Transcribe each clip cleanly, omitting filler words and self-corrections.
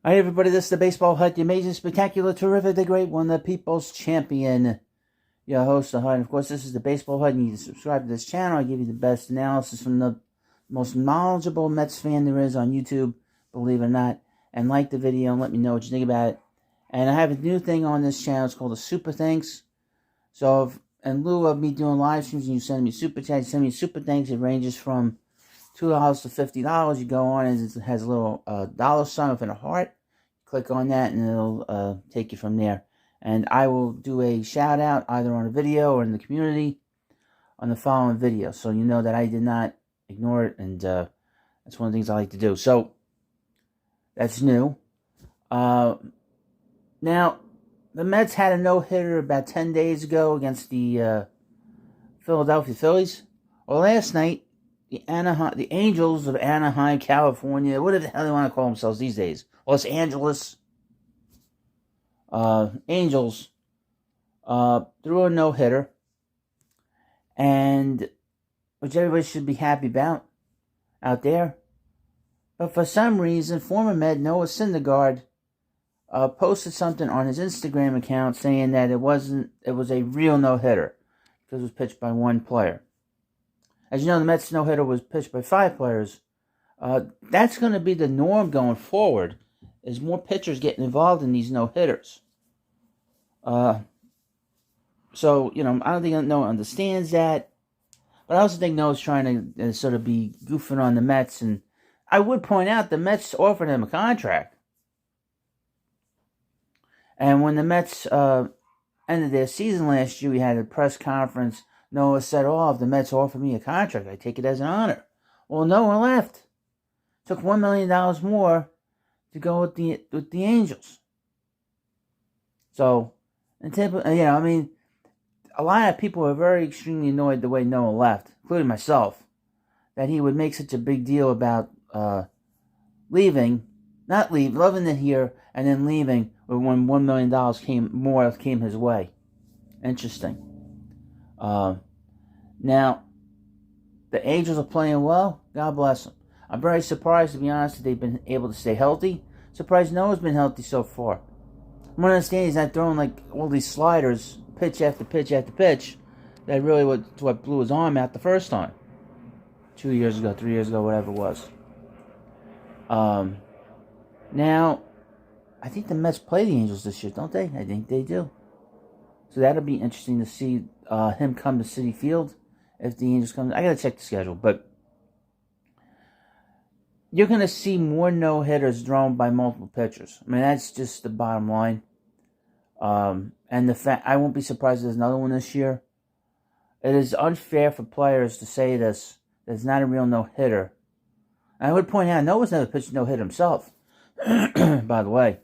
Hi, everybody. This is the Baseball Hut, the amazing, spectacular, terrific, the great one, the people's champion. Your host, the Hut. And of course, this is the Baseball Hut. You need to subscribe to this channel. I give you the best analysis from the most knowledgeable Mets fan there is on YouTube, believe it or not. And like the video and let me know what you think about it. And I have a new thing on this channel. It's called the Super Thanks. So, in lieu of me doing live streams and you send me super chats, send me super thanks. It ranges from $2 to $50. You go on and it has a little dollar sign within a heart. Click on that and it'll take you from there. And I will do a shout out either on a video or in the community on the following video. So you know that I did not ignore it, and that's one of the things I like to do. So that's new. Now, the Mets had a no-hitter about 10 days ago against the Philadelphia Phillies. Well, last night, the Angels of Anaheim, California, whatever the hell they want to call themselves these days, Los Angeles Angels threw a no-hitter, and which everybody should be happy about out there. But for some reason, former Met Noah Syndergaard posted something on his Instagram account saying that it was a real no-hitter because it was pitched by one player. As you know, the Mets no-hitter was pitched by 5 players. That's going to be the norm going forward, is more pitchers getting involved in these no-hitters. So, you know, I don't think Noah understands that. But I also think Noah's trying to sort of be goofing on the Mets. And I would point out the Mets offered him a contract. And when the Mets ended their season last year, we had a press conference. Noah said, if the Mets offer me a contract, I take it as an honor. Well, Noah left. Took $1 million more to go with the Angels. So, a lot of people were very extremely annoyed the way Noah left, including myself, that he would make such a big deal about loving it here, and then leaving when $1 million came his way. Interesting. Now, the Angels are playing well. God bless them. I'm very surprised, to be honest, that they've been able to stay healthy. Surprised Noah's been healthy so far. I'm going to understand he's not throwing like all these sliders, pitch after pitch after pitch. That really what blew his arm out the first time. 2 years ago, 3 years ago, whatever it was. Now, I think the Mets play the Angels this year, don't they? I think they do. So that'll be interesting to see him come to Citi Field if the Angels come. I got to check the schedule, but you're going to see more no-hitters thrown by multiple pitchers. I mean, that's just the bottom line. And the fact, I won't be surprised if there's another one this year. It is unfair for players to say this. There's not a real no-hitter. I would point out, Noah's never pitched a no-hitter himself, by the way.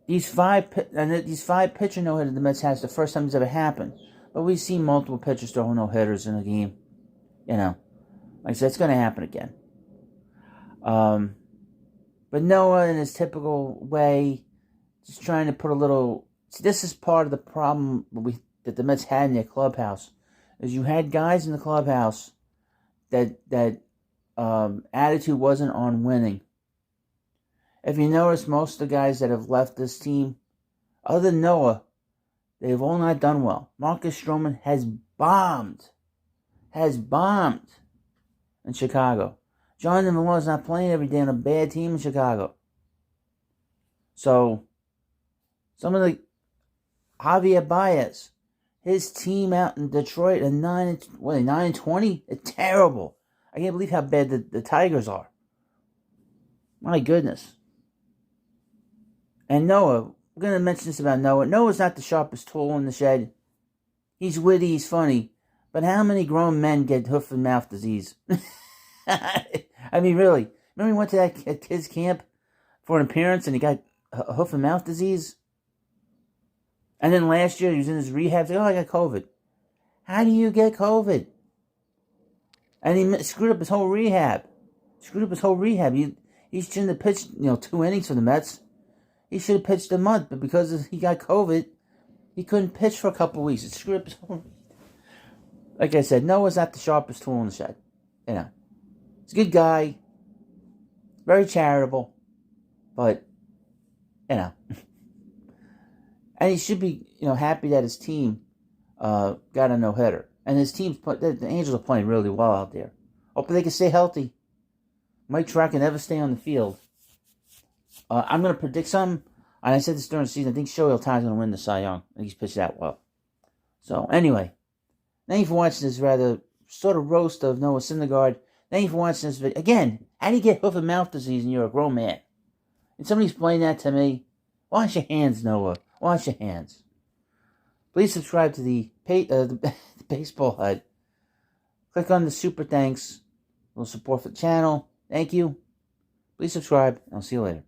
These five pitcher no-hitters the Mets has, the first time it's ever happened. But we've seen multiple pitchers throw no-hitters in a game. You know, like I said, it's going to happen again. But Noah, in his typical way, just trying to put a little. See, this is part of the problem that the Mets had in their clubhouse, is you had guys in the clubhouse that attitude wasn't on winning. If you notice, most of the guys that have left this team, other than Noah, they've all not done well. Marcus Stroman has bombed in Chicago. Jonathan Millar's not playing every day on a bad team in Chicago. So, some of the Javier Baez, his team out in Detroit at 9-20? It's terrible. I can't believe how bad the Tigers are. My goodness. And Noah, we're going to mention this about Noah. Noah's not the sharpest tool in the shed. He's witty, he's funny. But how many grown men get hoof and mouth disease? I mean, really. Remember he went to that kid's camp for an appearance and he got hoof and mouth disease? And then last year he was in his rehab. He's like, I got COVID. How do you get COVID? And he screwed up his whole rehab. He shouldn't have pitched, 2 innings for the Mets. He should have pitched a month, but because he got COVID, he couldn't pitch for a couple of weeks. It screwed up his whole. Like I said, Noah's not the sharpest tool in the shed. He's a good guy, very charitable, but, you know. And he should be, happy that his team got a no-hitter. And his team's, the Angels are playing really well out there. Hopefully they can stay healthy. Mike Trout can never stay on the field. I'm going to predict some, and I said this during the season, I think Shohei Ohtani's going to win the Cy Young. I think he's pitched that well. So, anyway, thank you for watching this rather sort of roast of Noah Syndergaard. Thank you for watching this video. Again, how do you get hoof and mouth disease and you're a grown man? And somebody explain that to me. Wash your hands, Noah. Wash your hands. Please subscribe to the Baseball Hut. Click on the super thanks. A little support for the channel. Thank you. Please subscribe. I'll see you later.